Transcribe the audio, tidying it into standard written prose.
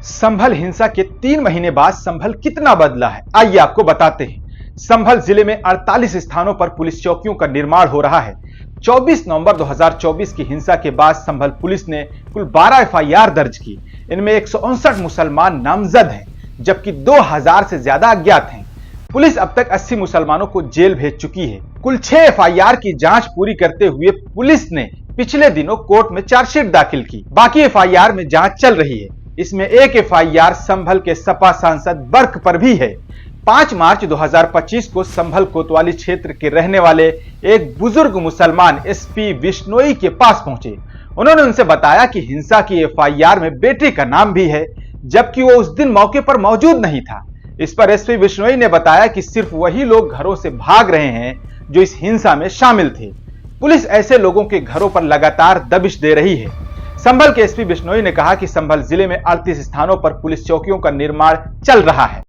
संभल हिंसा के 3 महीने बाद संभल कितना बदला है, आइए आपको बताते हैं। संभल जिले में 48 स्थानों पर पुलिस चौकियों का निर्माण हो रहा है। 24 नवंबर 2024 की हिंसा के बाद संभल पुलिस ने कुल 12 एफआईआर दर्ज की। इनमें 159 मुसलमान नामजद हैं, जबकि 2000 से ज्यादा अज्ञात हैं। पुलिस अब तक 80 मुसलमानों को जेल भेज चुकी है। कुल 6 एफआईआर की जांच पूरी करते हुए पुलिस ने पिछले दिनों कोर्ट में चार्जशीट दाखिल की। बाकी एफआईआर में जांच चल रही है। इसमें एक एफआईआर संभल के सपा सांसद बर्क पर भी है। 5 मार्च 2025 को संभल कोतवाली क्षेत्र के रहने वाले एक बुजुर्ग मुसलमान एसपी बिश्नोई के पास पहुंचे। उन्होंने उनसे बताया कि हिंसा की एफआईआर में बेटे का नाम भी है, जबकि वो उस दिन मौके पर मौजूद नहीं था। इस पर एसपी बिश्नोई ने बताया कि सिर्फ वही लोग घरों से भाग रहे हैं जो इस हिंसा में शामिल थे। पुलिस ऐसे लोगों के घरों पर लगातार दबिश दे रही है। संभल के एसपी बिश्नोई ने कहा कि संभल जिले में 38 स्थानों पर पुलिस चौकियों का निर्माण चल रहा है।